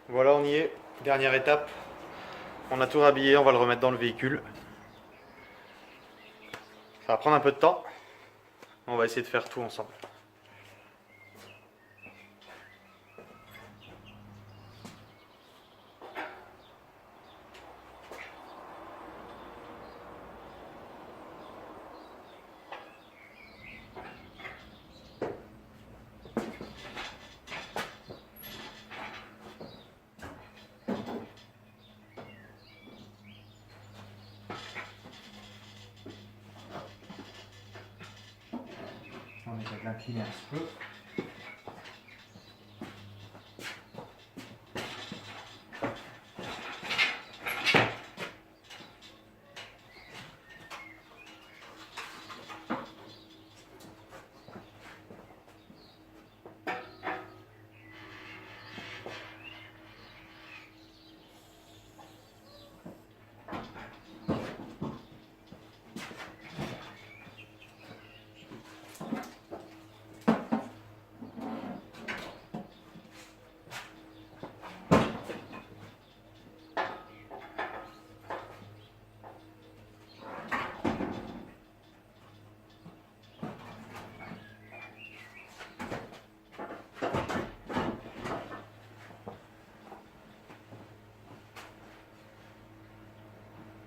Voilà, on y est. Dernière étape. On a tout rhabillé, on va le remettre dans le véhicule. Ça va prendre un peu de temps. On va essayer de faire tout ensemble. On essaie de l'incliner un petit peu.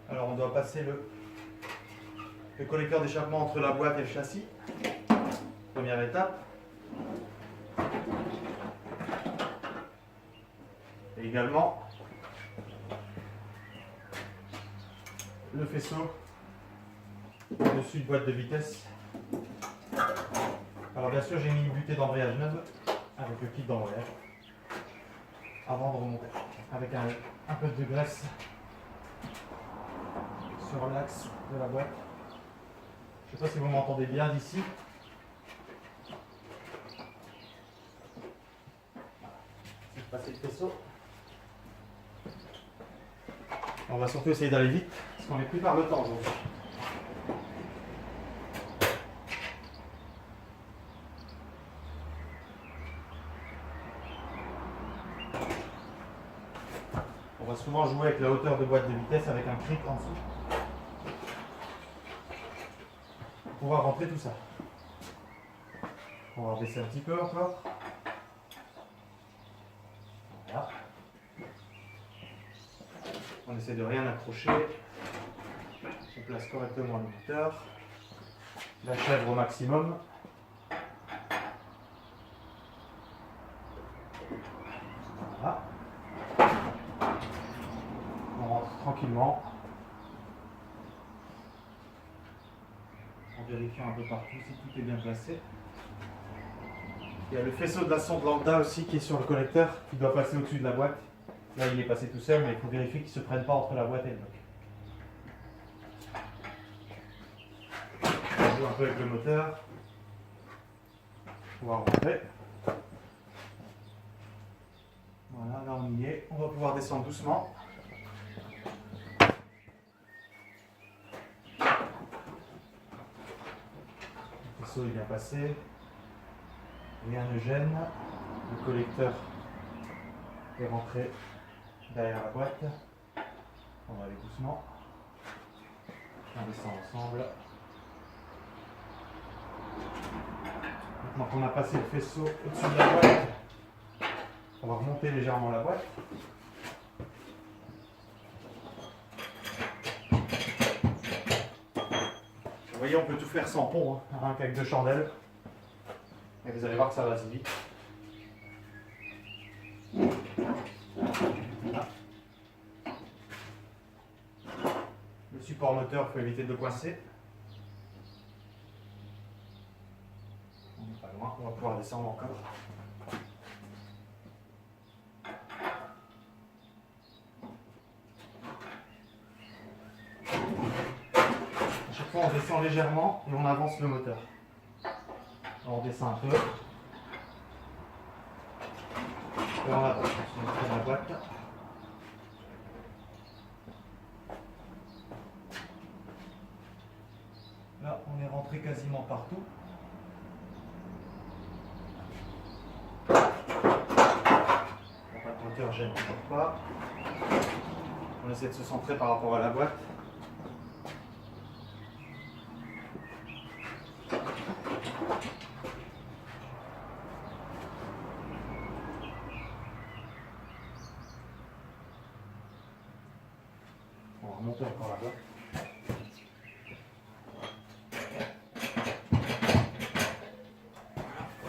Alors on doit passer le collecteur d'échappement entre la boîte et le châssis. Première étape. Et également le faisceau au-dessus de boîte de vitesse. Alors bien sûr j'ai mis une butée d'embrayage neuve avec le kit d'embrayage avant de remonter avec un peu de graisse sur l'axe de la boîte. Je ne sais pas si vous m'entendez bien d'ici. Je vais passer le faisceau. On va surtout essayer d'aller vite parce qu'on est pris par le temps aujourd'hui. On va souvent jouer avec la hauteur de boîte de vitesse avec un cric en dessous. Pour pouvoir rentrer tout ça. On va rebaisser un petit peu encore. Voilà. On essaie de rien accrocher. On place correctement le moteur. La chèvre au maximum. Voilà. On rentre tranquillement. En vérifiant un peu partout si tout est bien placé. Il y a le faisceau de la sonde lambda aussi qui est sur le connecteur qui doit passer au-dessus de la boîte. Là il est passé tout seul mais il faut vérifier qu'il ne se prenne pas entre la boîte et le bloc. On joue un peu avec le moteur. On va rentrer. Voilà, là on y est. On va pouvoir descendre doucement. Le faisceau est bien passé. Rien ne gêne. Le collecteur est rentré derrière la boîte. On va aller doucement. On descend ensemble. Maintenant qu'on a passé le faisceau au-dessus de la boîte, on va remonter légèrement la boîte. Vous voyez, on peut tout faire sans pont, hein, rien qu'avec 2 chandelles. Et vous allez voir que ça va assez vite. Voilà. Le support moteur, il faut éviter de le coincer. On n'est pas loin, on va pouvoir descendre encore. À chaque fois, on descend légèrement et on avance le moteur. Alors, on descend un peu. Et on avance. On prend la boîte. Là, on est rentré quasiment partout. l'énergène ne sort pas. On essaie de se centrer par rapport à la boîte. On va remonter encore la boîte.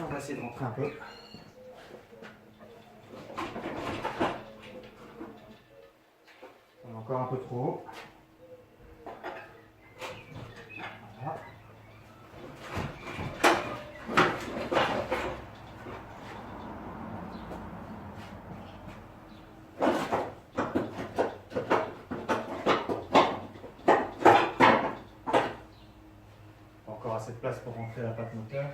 On va essayer de rentrer un peu. On est encore un peu trop haut. Voilà. Encore assez de place pour rentrer la patte moteur.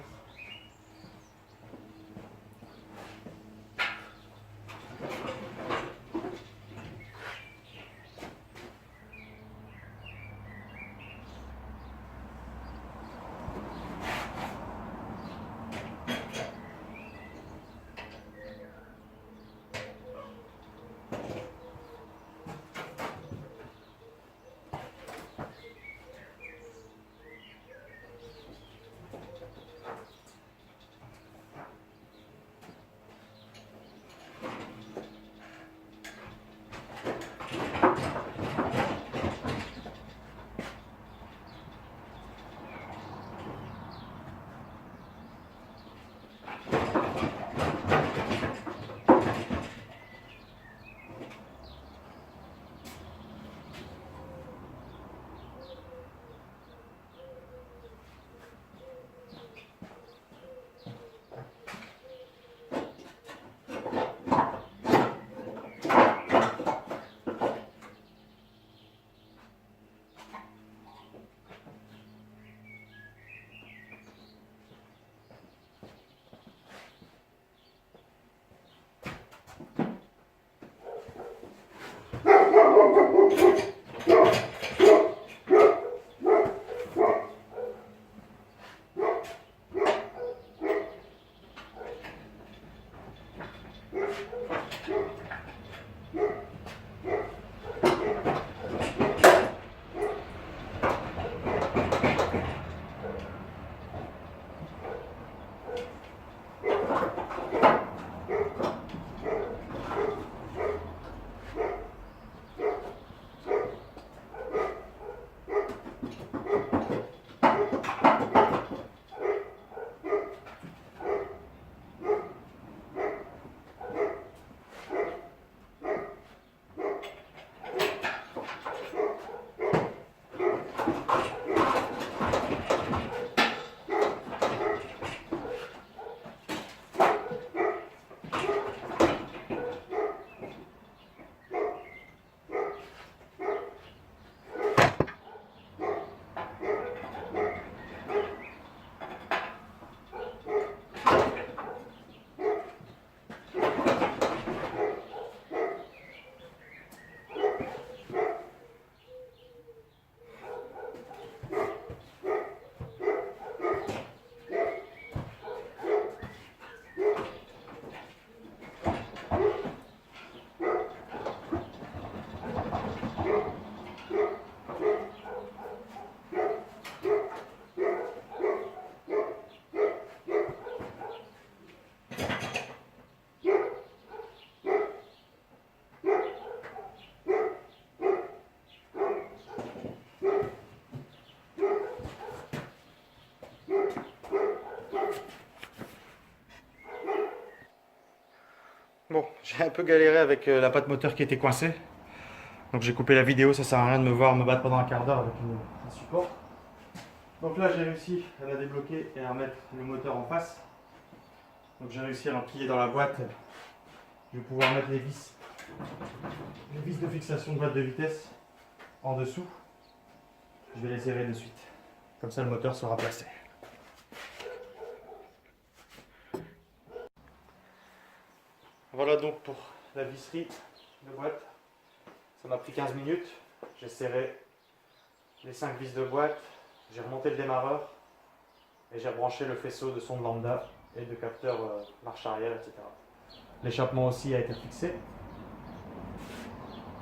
Bon, j'ai un peu galéré avec la patte moteur qui était coincée. Donc j'ai coupé la vidéo, ça sert à rien de me voir me battre pendant un quart d'heure avec un support. Donc là j'ai réussi à la débloquer et à remettre le moteur en face. Donc j'ai réussi à l'emplier dans la boîte. Je vais pouvoir mettre les vis de fixation de boîte de vitesse en dessous. Je vais les serrer de suite. Comme ça le moteur sera placé. Voilà donc pour la visserie de boîte. Ça m'a pris 15 minutes. J'ai serré les 5 vis de boîte. J'ai remonté le démarreur. Et j'ai rebranché le faisceau de sonde lambda et de capteur marche arrière, etc. L'échappement aussi a été fixé.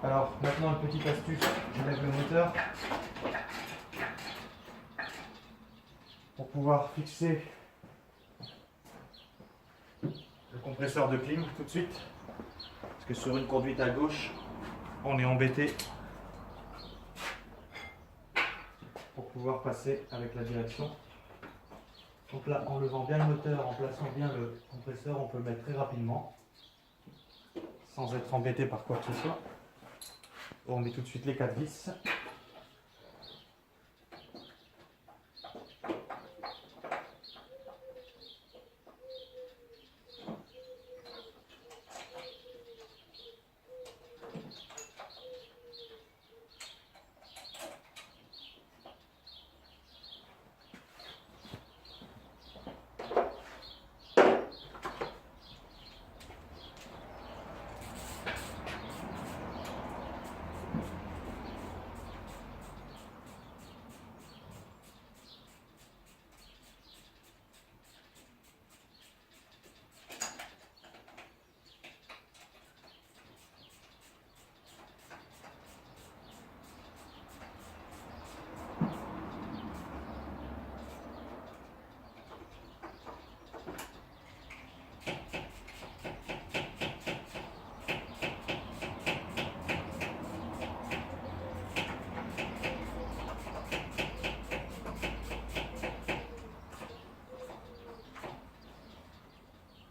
Alors maintenant une petite astuce, j'enlève le moteur pour pouvoir fixer le compresseur de clim tout de suite, parce que sur une conduite à gauche on est embêté pour pouvoir passer avec la direction. Donc là, en levant bien le moteur, en plaçant bien le compresseur, on peut le mettre très rapidement sans être embêté par quoi que ce soit. On met tout de suite les 4 vis.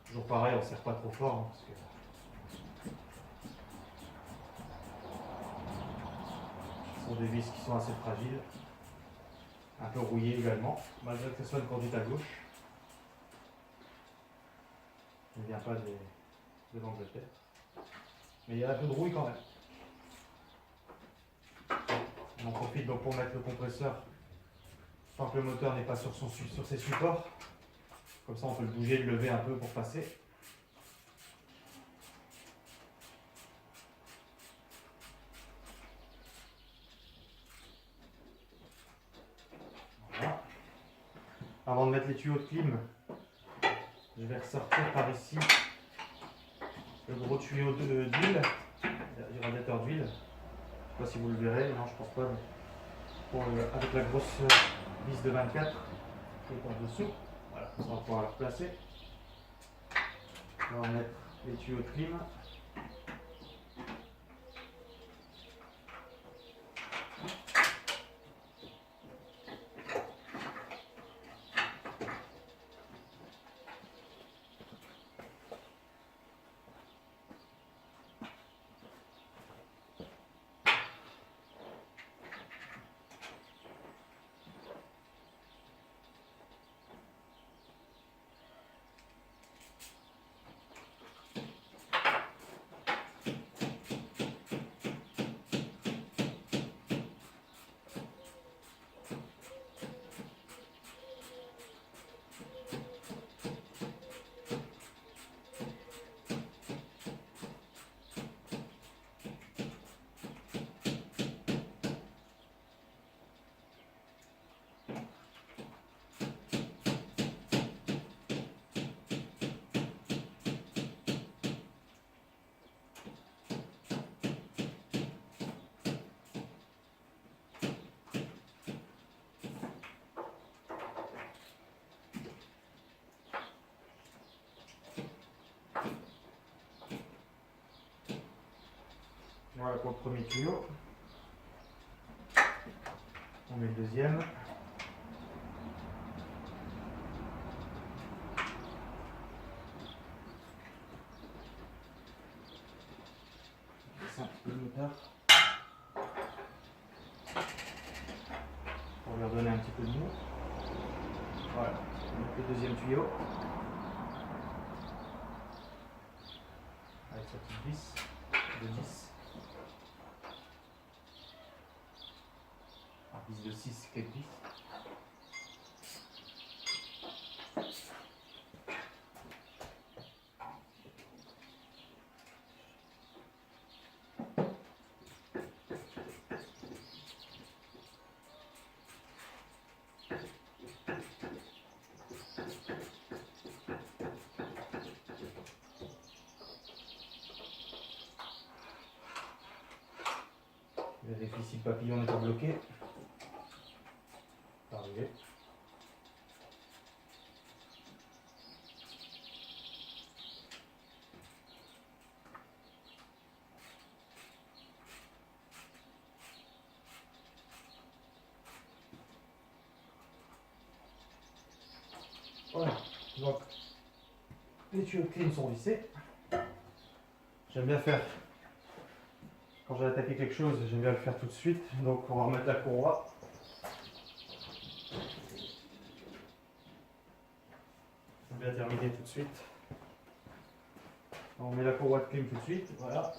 Toujours pareil, on ne serre pas trop fort, hein, parce que ce sont des vis qui sont assez fragiles, un peu rouillées également, malgré que ce soit une conduite à gauche. Il ne vient pas de l'Angleterre. Mais il y a un peu de rouille quand même. On en profite donc pour mettre le compresseur tant que le moteur n'est pas sur ses supports. Comme ça on peut le bouger, le lever un peu pour passer. Voilà. Avant de mettre les tuyaux de clim, je vais ressortir par ici le gros tuyau d'huile, du radiateur d'huile. Je ne sais pas si vous le verrez, non je pense pas. Avec la grosse vis de 24 qui est en dessous. Voilà, on va pouvoir la replacer. On va mettre les tuyaux de clim. Voilà pour le premier tuyau. On met le deuxième. On descend un petit peu le moteur pour lui redonner un petit peu de mou. Voilà, on met le deuxième tuyau avec sa petite vis de 10. Vis de 6, 4 vis. vérifie si le papillon n'est pas bloqué. C'est arrivé. Voilà, donc les tuyaux de clim sont vissés. J'aime bien faire, quand j'ai attaqué quelque chose, j'aime bien le faire tout de suite. Donc on va remettre la courroie. J'aime bien terminer tout de suite. On met la courroie de clim tout de suite, voilà.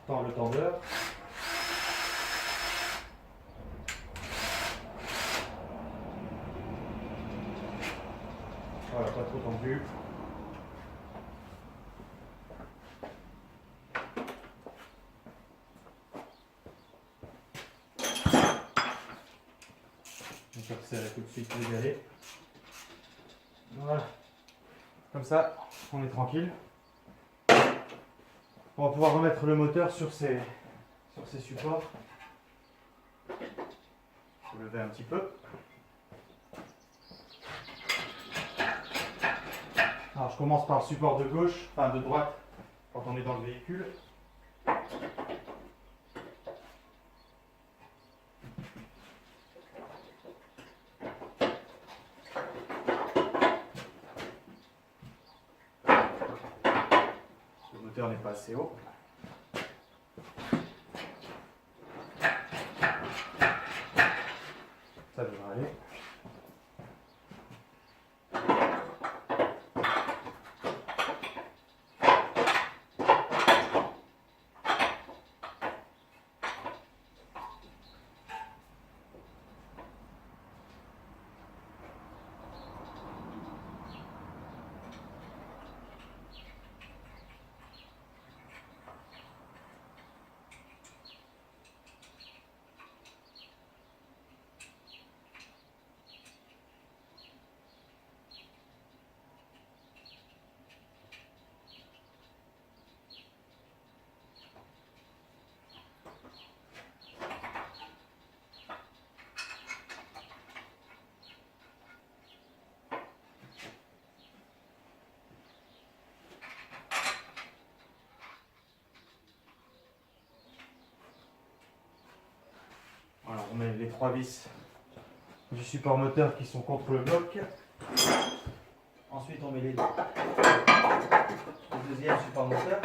On tend le tendeur. Voilà, pas trop tendu. On peut resserrer tout de suite les galets. Voilà. Comme ça, on est tranquille. On va pouvoir remettre le moteur sur ces supports. Je vais lever un petit peu. Alors je commence par le support de gauche, enfin de droite, quand on est dans le véhicule. Le moteur n'est pas assez haut. Ça devrait aller. Voilà, on met les 3 vis du support moteur qui sont contre le bloc. Ensuite, on met le deuxième support moteur.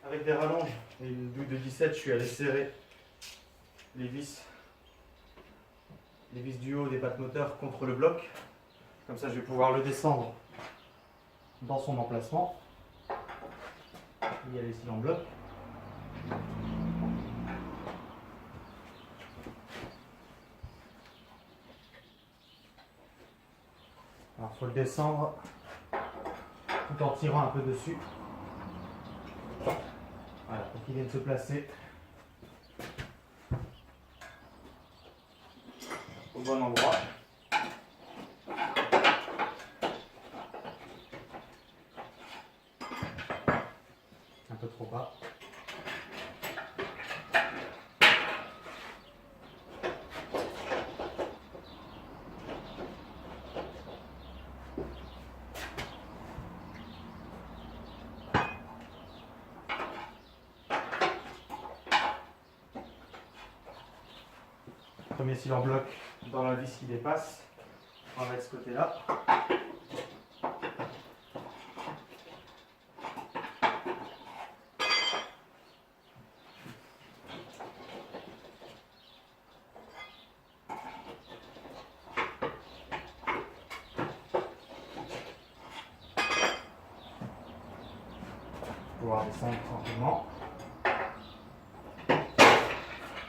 Avec des rallonges et une douille de 17, je suis allé serrer les vis du haut des pattes moteurs contre le bloc. Comme ça, je vais pouvoir le descendre dans son emplacement. Il y a les cylindres blocs. Alors, il faut le descendre tout en tirant un peu dessus. Voilà, pour qu'il vienne se placer au bon endroit. Premier cylindre bloc dans la vis qui dépasse. On va mettre ce côté-là. Pouvoir descendre tranquillement.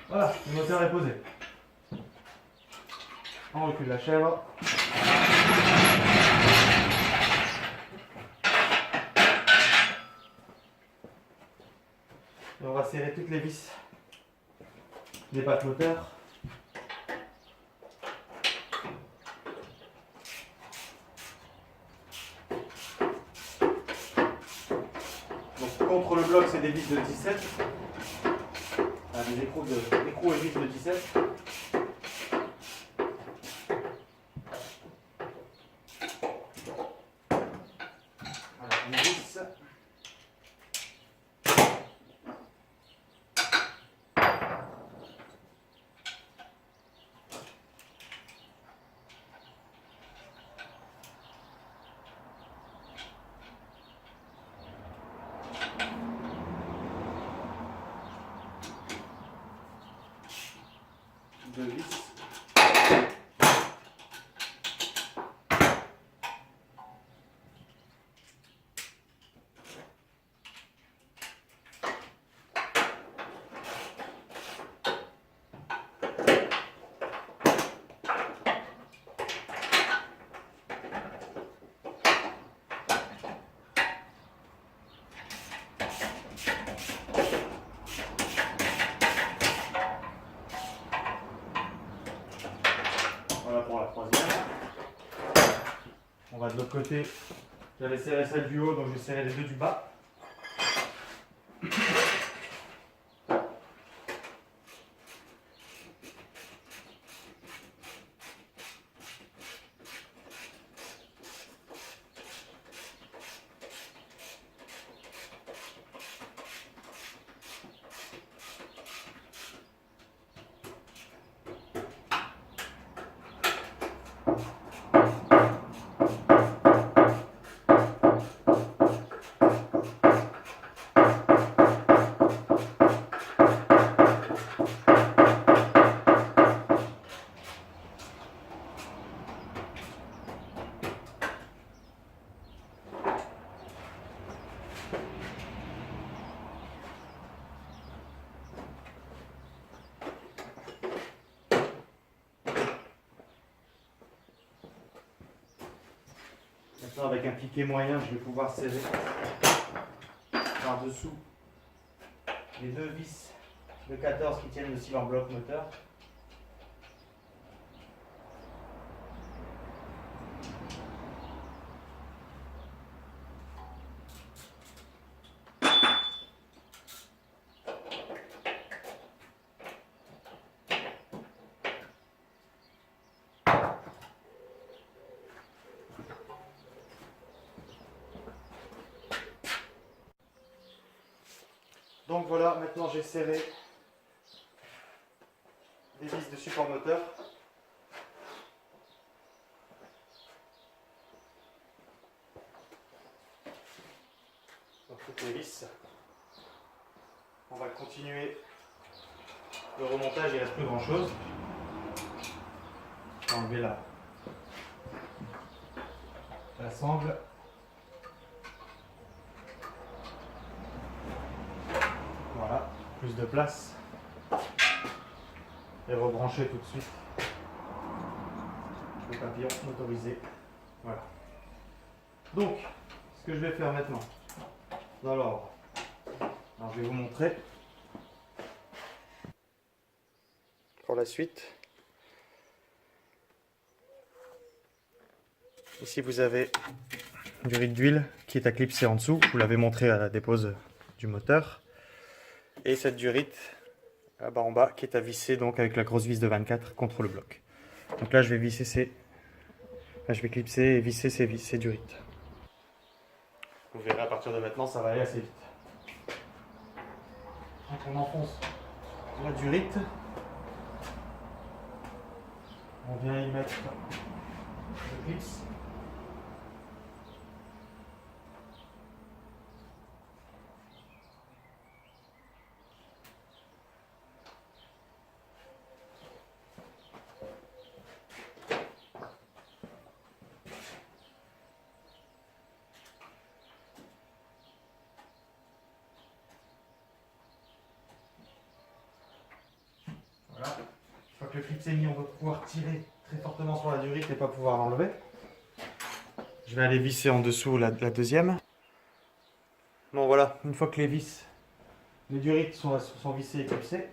Voilà, le moteur est posé. On recule la chèvre. Et on va serrer toutes les vis des pattes moteurs. Donc contre le bloc, c'est des vis de 17. Des écrous et vis de 17. Voilà, une vis. Deux vis. Voilà pour la troisième. On va de l'autre côté. J'avais serré celle du haut, donc je vais serrer les deux du bas. Maintenant, avec un piquet moyen, je vais pouvoir serrer par-dessous les deux vis de 14 qui tiennent le cylindre bloc moteur. Donc voilà, maintenant j'ai serré les vis de support moteur. Donc toutes les vis. On va continuer le remontage, il ne reste plus grand chose. Je vais enlever la sangle. Voilà, plus de place. Et rebrancher tout de suite le papillon motorisé. Voilà. Donc, ce que je vais faire maintenant, dans l'ordre. Alors, je vais vous montrer. Pour la suite. Ici, vous avez une durite d'huile qui est à clipser en dessous. Vous l'avez montré à la dépose du moteur. Et cette durite là-bas en bas qui est à visser donc avec la grosse vis de 24 contre le bloc. Donc là, je vais visser je vais clipser et visser ces durites. Vous verrez à partir de maintenant, ça va aller assez vite. Donc on enfonce la durite. On vient y mettre le clips. Voilà. Une fois que le clip est mis, on va pouvoir tirer très fortement sur la durite et pas pouvoir l'enlever. Je vais aller visser en dessous la deuxième. Bon voilà, une fois que les durites sont vissées et clipsées,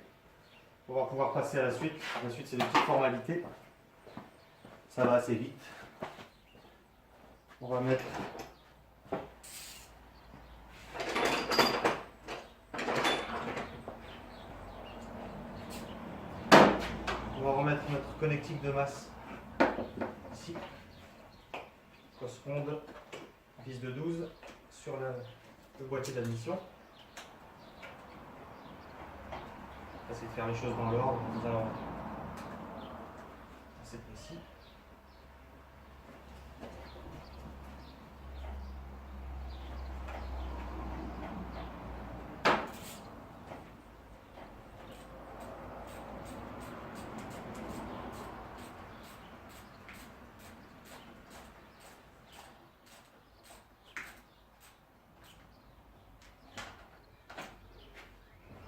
on va pouvoir passer à la suite. La suite, c'est des petites formalités. Ça va assez vite. On va mettre remettre notre connectique de masse ici. Crosse ronde, vis de 12 sur le boîtier d'admission. On va essayer de faire les choses dans l'ordre en faisant assez précis.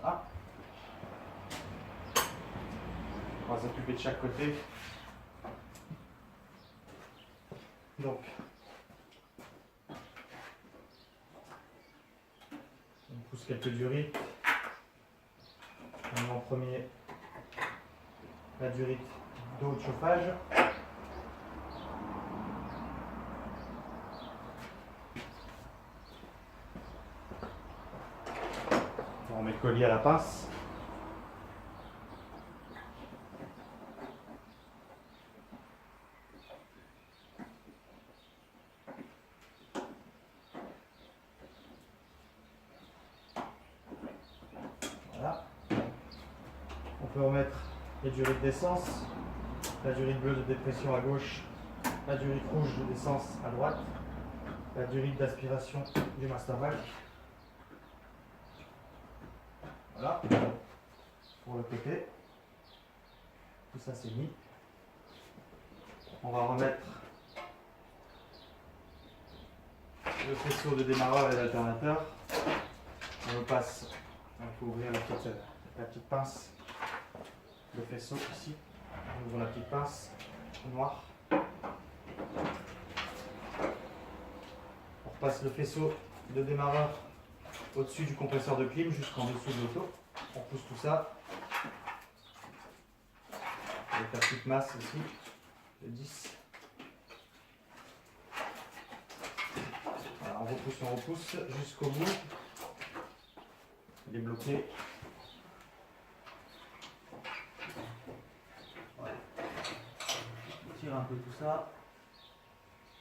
Ah. On va s'occuper de chaque côté. Donc, on pousse quelques durites. On met en premier la durite d'eau de chauffage. On met le collier à la pince. Voilà. On peut remettre les durites d'essence, la durite bleue de dépression à gauche, la durite rouge d'essence à droite, la durite d'aspiration du mastervac. Voilà, pour le côté. Tout ça c'est mis. On va remettre le faisceau de démarreur et d'alternateur. On le passe, il faut ouvrir la petite pince, le faisceau ici. On ouvre la petite pince noire. On repasse le faisceau de démarreur au-dessus du compresseur de clim jusqu'en dessous de l'auto. On pousse tout ça avec la petite masse ici de 10. Voilà, on repousse jusqu'au bout. Il est bloqué. Voilà. On tire un peu tout ça.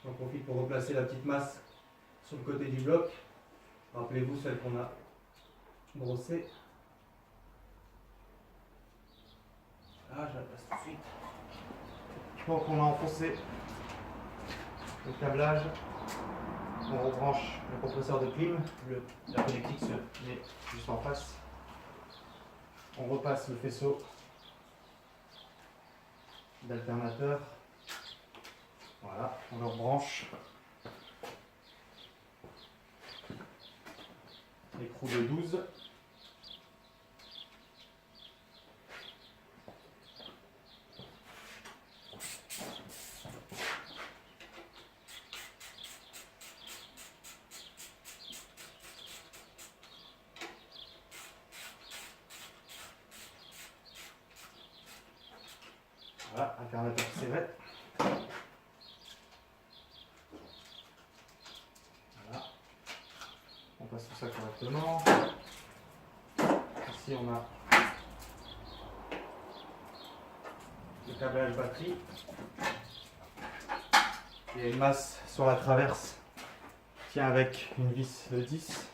On profite pour replacer la petite masse sur le côté du bloc. Rappelez-vous celle qu'on a brossée. Là, je la place tout de suite. Donc on a enfoncé le câblage. On rebranche le compresseur de clim. La connectique se met juste en face. On repasse le faisceau d'alternateur. Voilà, on le rebranche. L'écrou de 12. Voilà, alternateur serré. Voilà. On passe tout ça correctement. Ici on a le câblage batterie. Il y a une masse sur la traverse qui tient avec une vis de 10.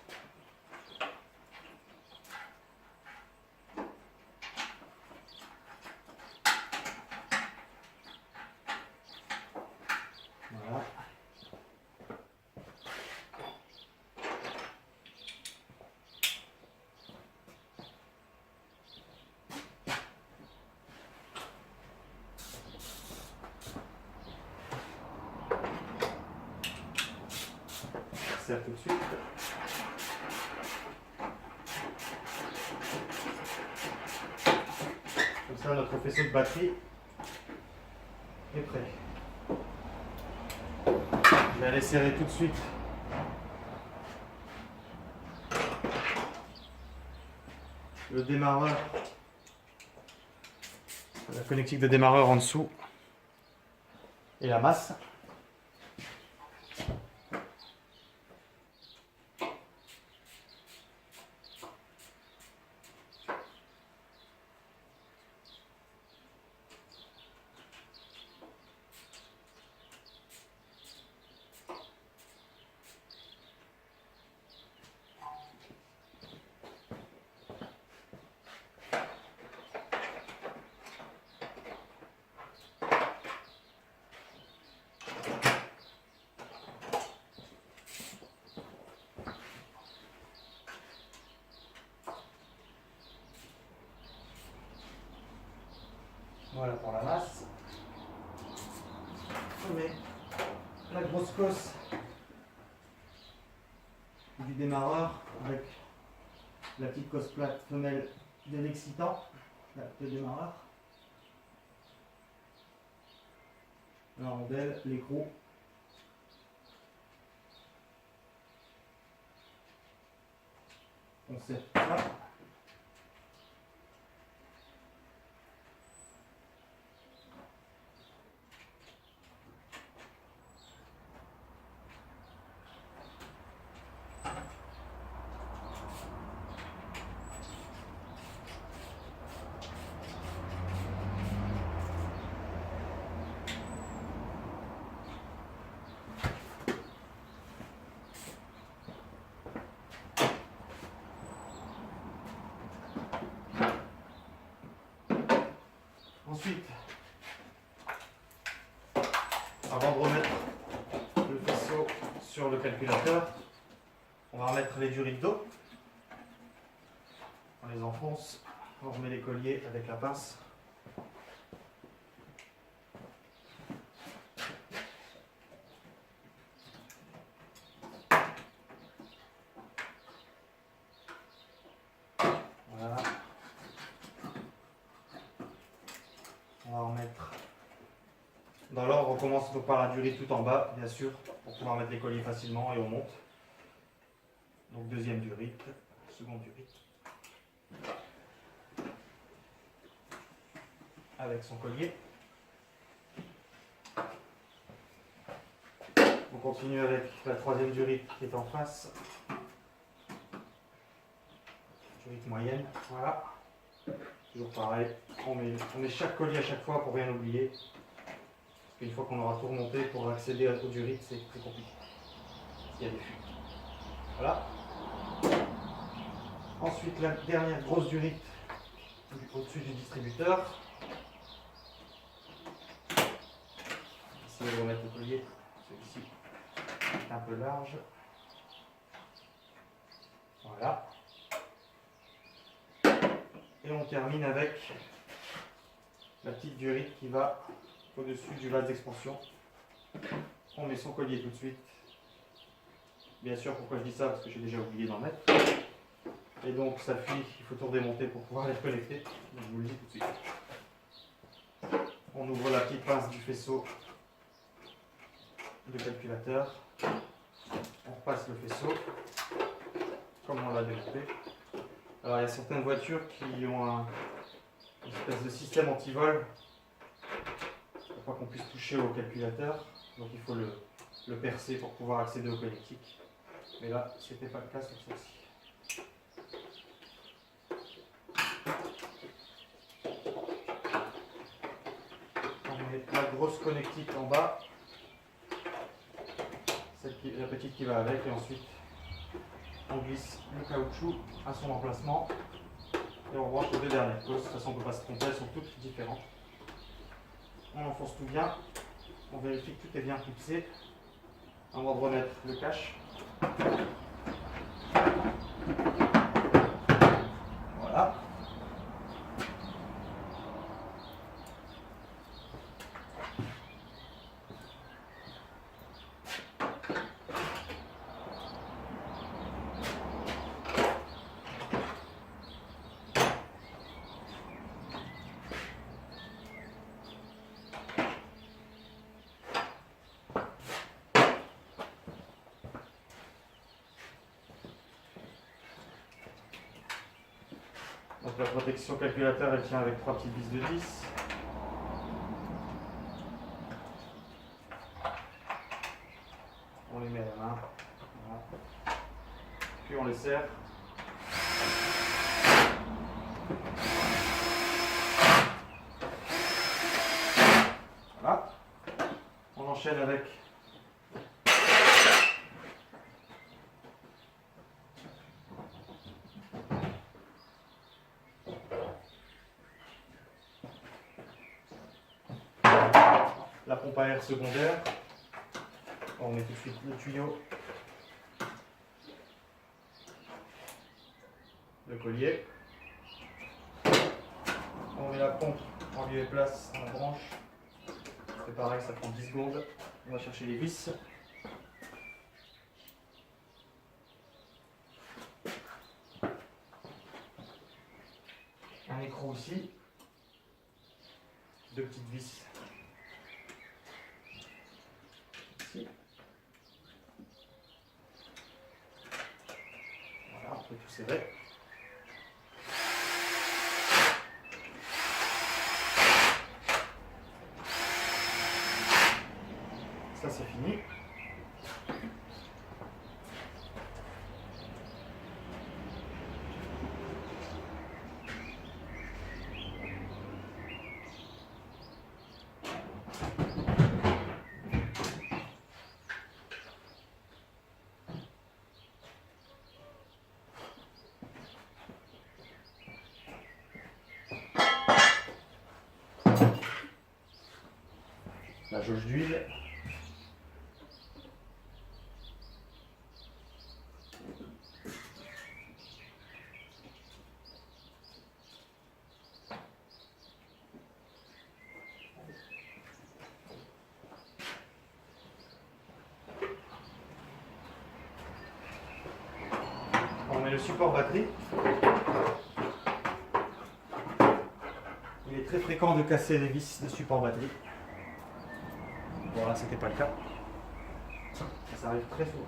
serre tout de suite. Comme ça, notre faisceau de batterie est prêt. Je vais aller serrer tout de suite le démarreur, la connectique de démarreur en dessous et la masse. Voilà pour la masse. On met la grosse cosse du démarreur avec la petite cosse plate femelle de l'excitant, le démarreur, la rondelle, l'écrou. On serre tout ça. Ensuite, avant de remettre le faisceau sur le calculateur, on va remettre les durites d'eau. On les enfonce, on remet les colliers avec la pince. Voilà. On va remettre dans l'ordre, on commence donc par la durite tout en bas, bien sûr, pour pouvoir mettre les colliers facilement et on monte. Donc deuxième durite, seconde durite. Avec son collier. On continue avec la troisième durite qui est en face. Durite moyenne, voilà. Toujours pareil, on met chaque collier à chaque fois pour rien oublier. Parce qu'une fois qu'on aura tout remonté, pour accéder aux durites, c'est très compliqué. Il y a des fuites. Voilà. Ensuite, la dernière grosse durite au-dessus du distributeur. Ici, on va mettre le collier. Celui-ci est un peu large. Voilà. Et on termine avec la petite durite qui va au-dessus du vase d'expansion. On met son collier tout de suite. Bien sûr, pourquoi je dis ça? Parce que j'ai déjà oublié d'en mettre. Et donc ça fuit, il faut tout redémonter pour pouvoir les connecter. Donc, je vous le dis tout de suite. On ouvre la petite pince du faisceau de calculateur. On repasse le faisceau, comme on l'a démonté. Alors il y a certaines voitures qui ont une espèce de système anti-vol pour pas qu'on puisse toucher au calculateur. Donc il faut le percer pour pouvoir accéder au connectique. Mais là, c'était pas le cas sur celle-ci. On met la grosse connectique en bas, la petite qui va avec, et ensuite on glisse le caoutchouc à son emplacement et on branche les deux dernières causes. De toute façon, on ne peut pas se tromper, elles sont toutes différentes. On enfonce tout bien, on vérifie que tout est bien fixé avant de remettre le cache. Voilà. la protection calculateur, elle tient avec 3 petites vis de 10. On les met à la main. Voilà. Puis on les serre. Voilà. On enchaîne avec la pompe à air secondaire. On met tout de suite le tuyau, le collier. On met la pompe en lieu et place à la branche. C'est pareil, ça prend 10 secondes. On va chercher les vis. Un écrou ici. 2 petites vis ici. Voilà, on peut tout serrer. Ça c'est fini. La jauge d'huile. On met le support batterie. Il est très fréquent de casser les vis de support batterie. Bon là c'était pas le cas. Ça arrive très souvent.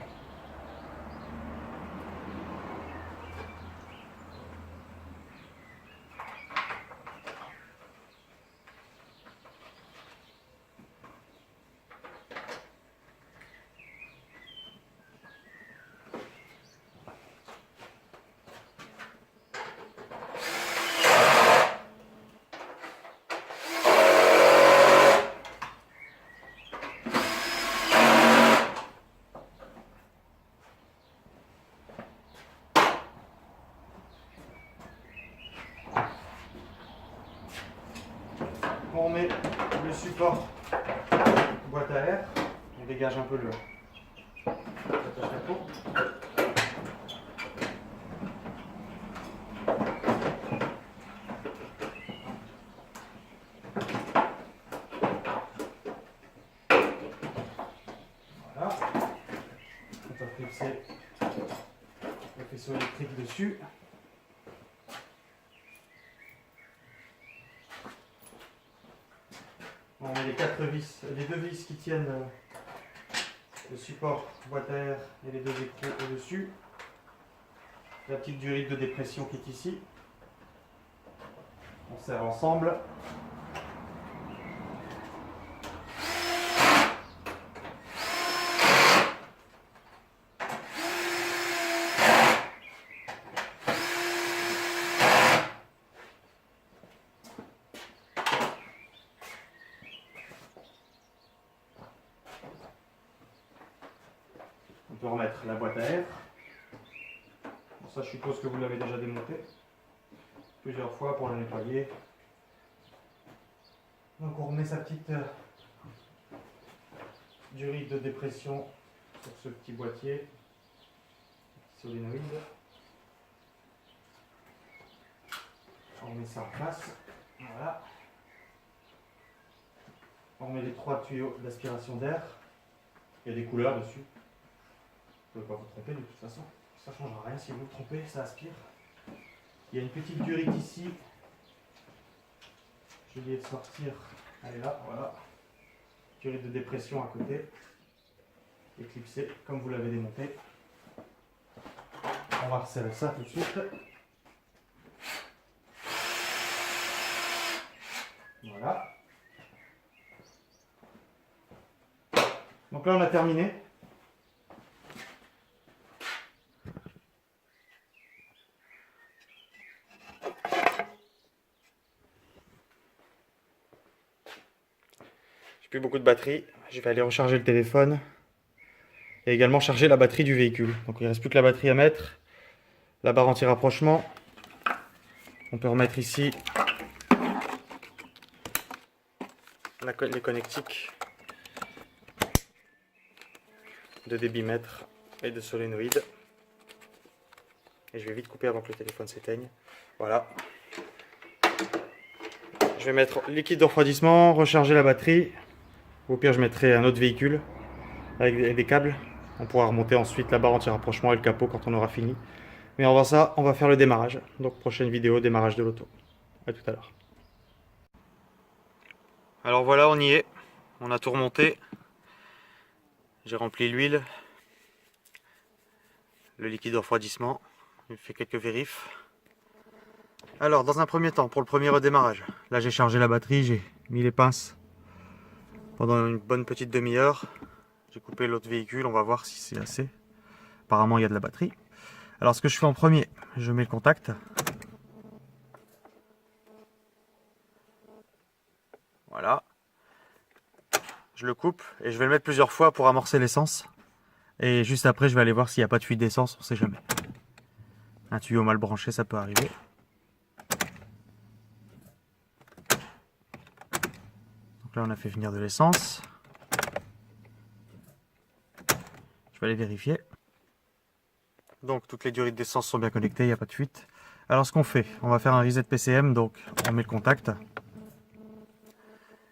On met le support boîte à air, on dégage un peu l'attache-capot. Voilà. On va fixer le faisceau électrique dessus. On met les 4 vis, les 2 vis qui tiennent le support boîte à air et les 2 écrous au-dessus. La petite durite de dépression qui est ici. On serre ensemble. On peut remettre la boîte à air. Bon, ça, je suppose que vous l'avez déjà démonté plusieurs fois pour la nettoyer. Donc on remet sa petite durite de dépression sur ce petit boîtier solénoïde. On met ça en place. Voilà. On met les 3 tuyaux d'aspiration d'air. Il y a des couleurs dessus. Vous ne pouvez pas vous tromper de toute façon. Ça ne changera rien si vous vous trompez, ça aspire. Il y a une petite durite ici. J'ai oublié de sortir. Elle est là, voilà. Durite de dépression à côté. Éclipsée comme vous l'avez démonté. On va resserrer ça tout de suite. Voilà. Donc là on a terminé. J'ai plus beaucoup de batterie. Je vais aller recharger le téléphone. Et également charger la batterie du véhicule. Donc il ne reste plus que la batterie à mettre. La barre anti-rapprochement. On peut remettre ici les connectiques de débitmètre et de solénoïde. Et je vais vite couper avant que le téléphone s'éteigne. Voilà. Je vais mettre liquide de refroidissement, recharger la batterie. Au pire, je mettrai un autre véhicule avec des câbles. On pourra remonter ensuite la barre anti-rapprochement et le capot quand on aura fini. Mais avant ça, on va faire le démarrage. Donc prochaine vidéo, démarrage de l'auto. A tout à l'heure. Alors voilà, on y est. On a tout remonté. J'ai rempli l'huile, le liquide de refroidissement. J'ai fait quelques vérifs. Alors, dans un premier temps, pour le premier redémarrage, là j'ai chargé la batterie, j'ai mis les pinces pendant une bonne petite demi-heure. J'ai coupé l'autre véhicule, on va voir si c'est assez. Apparemment, il y a de la batterie. Alors, ce que je fais en premier, je mets le contact. Voilà. Je le coupe et je vais le mettre plusieurs fois pour amorcer l'essence. Et juste après, je vais aller voir s'il n'y a pas de fuite d'essence, on ne sait jamais. Un tuyau mal branché, ça peut arriver. Donc là, on a fait venir de l'essence. Je vais aller vérifier. Donc, toutes les durées d'essence sont bien connectées, il n'y a pas de fuite. Alors, ce qu'on fait, on va faire un reset PCM, donc on met le contact.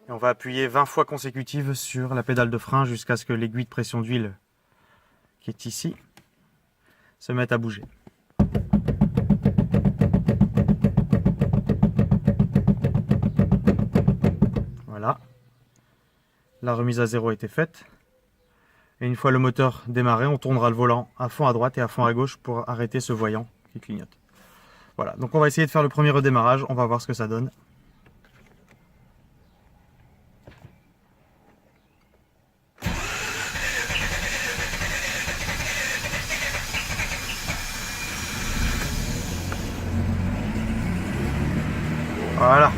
Et on va appuyer 20 fois consécutives sur la pédale de frein jusqu'à ce que l'aiguille de pression d'huile qui est ici se mette à bouger. Voilà. La remise à zéro a été faite. Et une fois le moteur démarré, on tournera le volant à fond à droite et à fond à gauche pour arrêter ce voyant qui clignote. Voilà, donc on va essayer de faire le premier redémarrage, on va voir ce que ça donne. Voilà.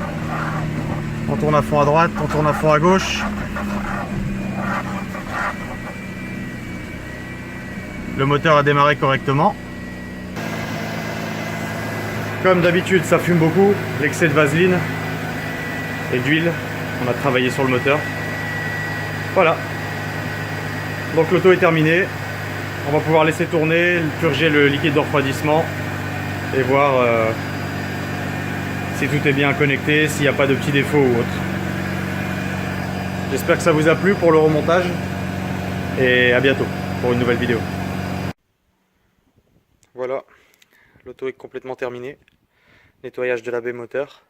On tourne à fond à droite, on tourne à fond à gauche. Le moteur a démarré correctement. Comme d'habitude, ça fume beaucoup. L'excès de vaseline et d'huile. On a travaillé sur le moteur. Voilà. Donc l'auto est terminée. On va pouvoir laisser tourner, purger le liquide de refroidissement et voir si tout est bien connecté, s'il n'y a pas de petits défauts ou autre. J'espère que ça vous a plu pour le remontage et à bientôt pour une nouvelle vidéo. Voilà, l'auto est complètement terminée. Nettoyage de la baie moteur.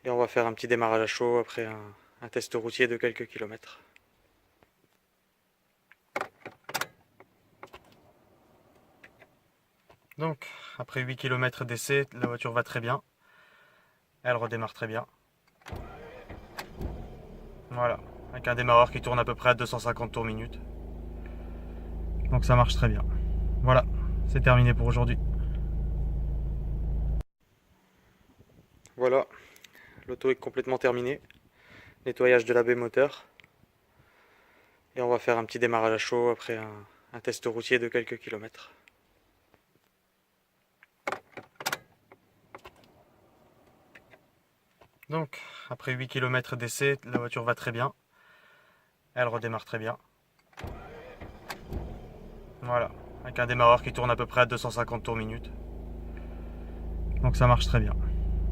Et on va faire un petit démarrage à chaud après un test routier de quelques kilomètres. Donc, après 8 km d'essai, la voiture va très bien. Elle redémarre très bien. Voilà, avec un démarreur qui tourne à peu près à 250 tours minute. Donc ça marche très bien. Voilà, c'est terminé pour aujourd'hui. Voilà, l'auto est complètement terminée. Nettoyage de la baie moteur. Et on va faire un petit démarrage à chaud après un test routier de quelques kilomètres. Donc, après 8 km d'essai, la voiture va très bien. Elle redémarre très bien. Voilà, avec un démarreur qui tourne à peu près à 250 tours minute. Donc ça marche très bien.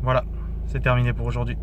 Voilà, c'est terminé pour aujourd'hui.